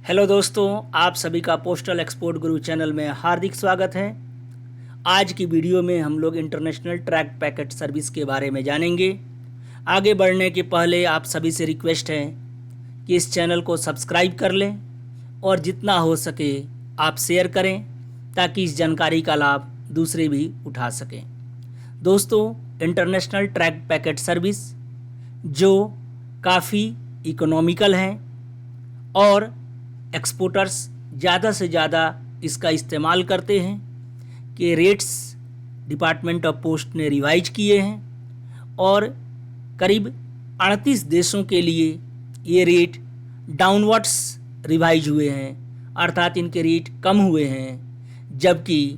Hello दोस्तों, आप सभी का पोस्टल एक्सपोर्ट गुरु चैनल में हार्दिक स्वागत है। आज की वीडियो में हम लोग इंटरनेशनल ट्रैक पैकेट सर्विस के बारे में जानेंगे। आगे बढ़ने के पहले आप सभी से रिक्वेस्ट है कि इस चैनल को सब्सक्राइब कर लें और जितना हो सके आप शेयर करें ताकि इस जानकारी का लाभ दूसरे भी उठा सकें। दोस्तों, इंटरनेशनल ट्रैक पैकेट सर्विस जो काफ़ी इकोनॉमिकल हैं और एक्सपोर्टर्स ज़्यादा से ज़्यादा इसका इस्तेमाल करते हैं कि रेट्स डिपार्टमेंट ऑफ पोस्ट ने रिवाइज किए हैं और करीब 38 देशों के लिए ये रेट डाउनवर्ड्स रिवाइज हुए हैं, अर्थात इनके रेट कम हुए हैं, जबकि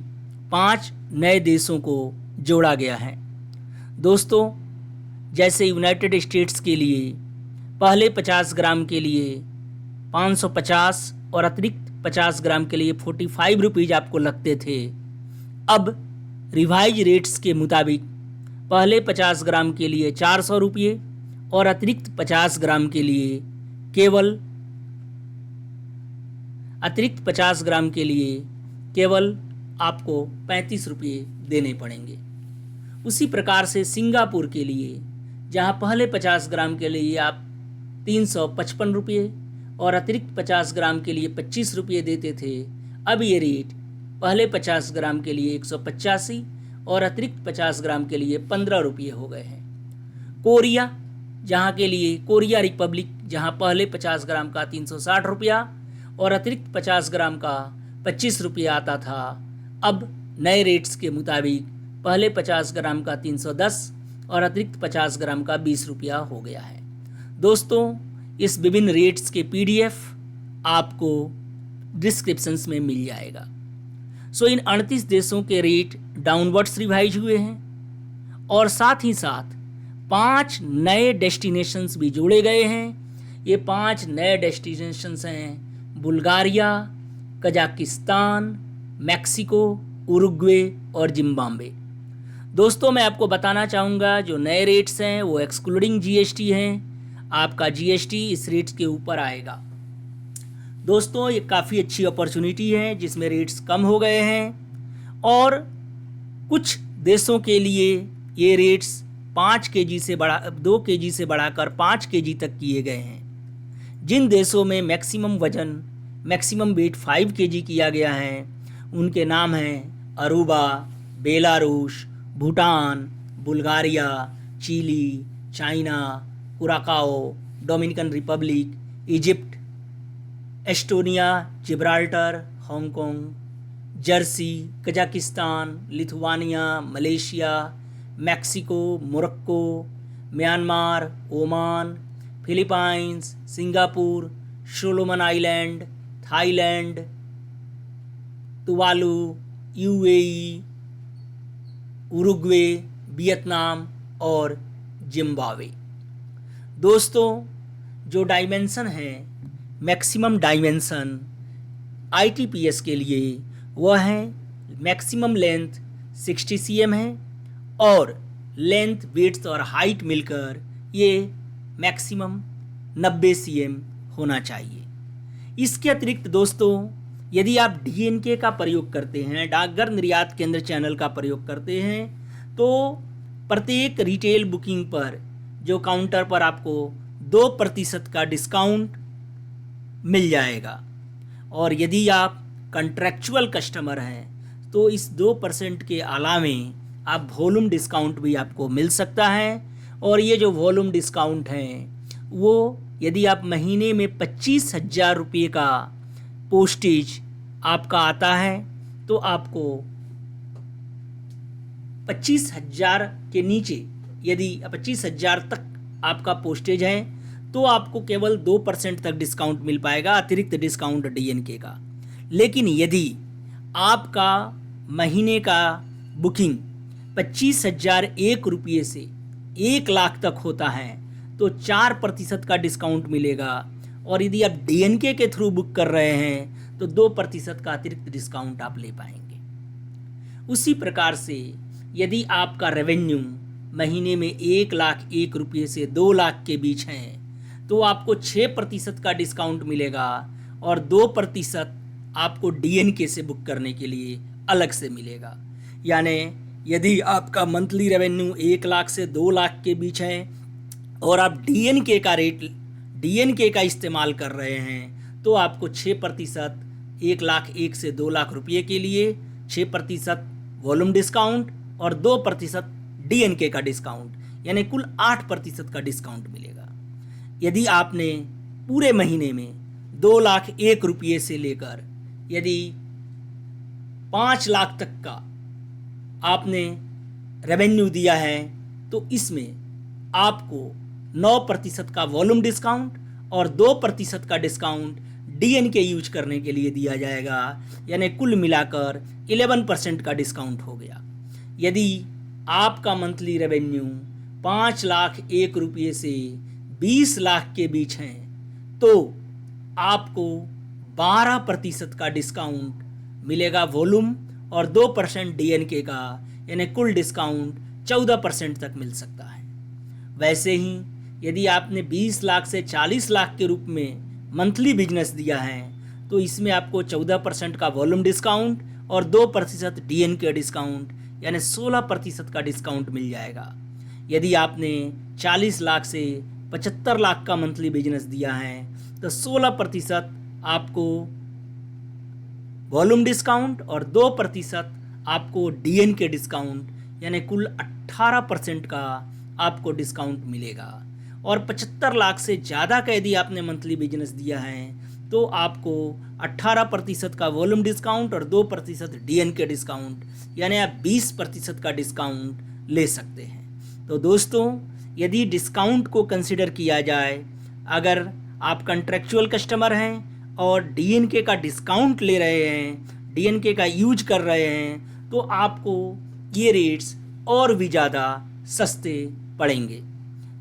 5 नए देशों को जोड़ा गया है। दोस्तों, जैसे यूनाइटेड स्टेट्स के लिए पहले 50 ग्राम के लिए 550 और अतिरिक्त 50 ग्राम के लिए 45 रुपीज़ आपको लगते थे। अब रिवाइज रेट्स के मुताबिक पहले 50 ग्राम के लिए 400 रुपये और अतिरिक्त 50 ग्राम के लिए केवल आपको 35 रुपये देने पड़ेंगे। उसी प्रकार से सिंगापुर के लिए, जहां पहले 50 ग्राम के लिए आप 355 रुपये और अतिरिक्त 50 ग्राम के लिए 25 रुपये देते थे, अब ये रेट पहले 50 ग्राम के लिए 185 और अतिरिक्त 50 ग्राम के लिए 15 रुपये हो गए हैं। कोरिया रिपब्लिक, जहां पहले 50 ग्राम का 360 रुपया और अतिरिक्त 50 ग्राम का 25 रुपया आता था, अब नए रेट्स के मुताबिक पहले 50 ग्राम का 310 और अतिरिक्त 50 ग्राम का 20 रुपया हो गया है। दोस्तों, इस विभिन्न रेट्स के PDF आपको डिस्क्रिप्शंस में मिल जाएगा। इन 38 देशों के रेट डाउनवर्ड्स रिवाइज हुए हैं और साथ ही साथ 5 नए डेस्टिनेशंस भी जोड़े गए हैं। ये 5 नए डेस्टिनेशंस हैं बुल्गारिया, कजाकिस्तान, मैक्सिको, उरुग्वे और जिम्बाब्वे। दोस्तों, मैं आपको बताना चाहूँगा जो नए रेट्स हैं वो एक्सक्लूडिंग GST हैं। आपका GST इस रेट्स के ऊपर आएगा। दोस्तों, ये काफ़ी अच्छी अपॉर्चुनिटी है जिसमें रेट्स कम हो गए हैं और कुछ देशों के लिए ये रेट्स 2 kg से बढ़ाकर 5 kg तक किए गए हैं। जिन देशों में मैक्सिमम वेट 5 kg किया गया है उनके नाम हैं Aruba, Belarus, Bhutan, Bulgaria, Chile, China, Curacao, Dominican Republic, Egypt, Estonia, Gibraltar, Hong Kong, Jersey, Kazakhstan, Lithuania, Malaysia, Mexico, Morocco, Myanmar, Oman, Philippines, Singapore, Solomon Island, Thailand, Tuvalu, UAE, Uruguay, Vietnam और Zimbabwe. दोस्तों, जो dimension है maximum dimension ITPS के लिए वह है maximum length 60 cm है और लेंथ, विड्थ और हाइट मिलकर ये मैक्सिमम 90 cm होना चाहिए। इसके अतिरिक्त दोस्तों, यदि आप DNK का प्रयोग करते हैं, डाकघर निर्यात केंद्र चैनल का प्रयोग करते हैं, तो प्रत्येक रिटेल बुकिंग पर जो काउंटर पर आपको 2% का डिस्काउंट मिल जाएगा और यदि आप कंट्रैक्चुअल कस्टमर हैं तो इस 2% के अलावे आप वॉल्यूम डिस्काउंट भी आपको मिल सकता है। और ये जो वॉल्यूम डिस्काउंट हैं वो यदि आप महीने में 25,000 रुपये का पोस्टेज आपका आता है तो आपको 25,000 के नीचे, यदि 25,000 तक आपका पोस्टेज है तो आपको केवल 2% तक डिस्काउंट मिल पाएगा, अतिरिक्त डिस्काउंट DNK का। लेकिन यदि आपका महीने का बुकिंग 25,001 रुपये से 1 लाख तक होता है तो 4% का डिस्काउंट मिलेगा और यदि आप DNK के थ्रू बुक कर रहे हैं तो 2% का अतिरिक्त डिस्काउंट आप ले पाएंगे। उसी प्रकार से यदि आपका रेवेन्यू महीने में 1,01 रुपये से 2 लाख के बीच हैं तो आपको 6% का डिस्काउंट मिलेगा और 2% आपको डीएनके से बुक करने के लिए अलग से मिलेगा। यानी यदि आपका मंथली रेवेन्यू 1 लाख से 2 लाख के बीच है और आप डीएनके का इस्तेमाल कर रहे हैं तो आपको 6% 1 लाख 1 से 2 लाख रुपये के लिए 6% वॉल्यूम डिस्काउंट और 2% डीएनके का डिस्काउंट, यानी कुल 8% का डिस्काउंट मिलेगा। यदि आपने पूरे महीने में 2 लाख 1 रुपये से लेकर यदि 5 लाख तक का आपने रेवेन्यू दिया है तो इसमें आपको 9% का वॉल्यूम डिस्काउंट और 2% का डिस्काउंट डीएनके यूज करने के लिए दिया जाएगा, यानी कुल मिलाकर 11% का डिस्काउंट हो गया। यदि आपका मंथली रेवेन्यू 5 लाख 1 रुपये से 20 लाख के बीच है तो आपको 12% का डिस्काउंट मिलेगा वॉल्यूम और 2% डीएनके का, यानी कुल डिस्काउंट 14% तक मिल सकता है। वैसे ही यदि आपने 20 लाख से 40 लाख के रूप में मंथली बिजनेस दिया है तो इसमें आपको 14% का वॉल्यूम डिस्काउंट और 2% डीएनके डिस्काउंट, यानी 16% का डिस्काउंट मिल जाएगा। यदि आपने 40 लाख से 75 लाख का मंथली बिजनेस दिया है तो 16% आपको वॉल्यूम डिस्काउंट और 2% आपको डीएनके डिस्काउंट, यानी कुल 18% का आपको डिस्काउंट मिलेगा। और 75 लाख से ज़्यादा का यदि आपने मंथली बिजनेस दिया है तो आपको 18% का वॉल्यूम डिस्काउंट और 2% डीएनके डिस्काउंट, यानी आप 20% का डिस्काउंट ले सकते हैं। तो दोस्तों, यदि डिस्काउंट को कंसिडर किया जाए, अगर आप कॉन्ट्रैक्चुअल कस्टमर हैं और डीएनके का डिस्काउंट ले रहे हैं, डीएनके का यूज कर रहे हैं, तो आपको ये रेट्स और भी ज़्यादा सस्ते पड़ेंगे।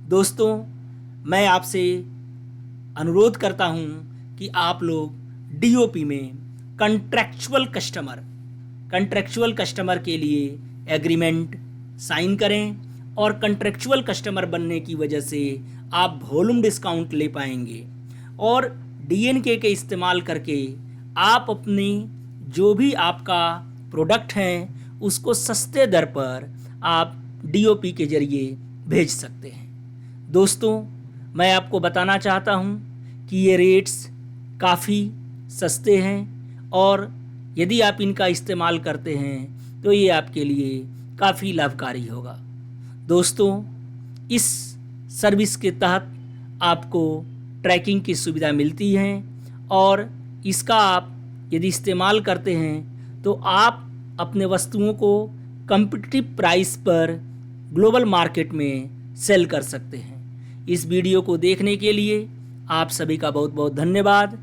दोस्तों, मैं आपसे अनुरोध करता हूँ कि आप लोग डीओपी में कॉन्ट्रैक्चुअल कस्टमर के लिए एग्रीमेंट साइन करें और कॉन्ट्रैक्चुअल कस्टमर बनने की वजह से आप वॉल्यूम डिस्काउंट ले पाएंगे और डीएनके के इस्तेमाल करके आप अपनी जो भी आपका प्रोडक्ट हैं उसको सस्ते दर पर आप डीओपी के ज़रिए भेज सकते हैं। दोस्तों, मैं आपको बताना चाहता हूँ कि ये रेट्स काफ़ी सस्ते हैं और यदि आप इनका इस्तेमाल करते हैं तो ये आपके लिए काफ़ी लाभकारी होगा। दोस्तों, इस सर्विस के तहत आपको ट्रैकिंग की सुविधा मिलती है और इसका आप यदि इस्तेमाल करते हैं तो आप अपने वस्तुओं को कम्पिटिटिव प्राइस पर ग्लोबल मार्केट में सेल कर सकते हैं। इस वीडियो को देखने के लिए आप सभी का बहुत बहुत धन्यवाद।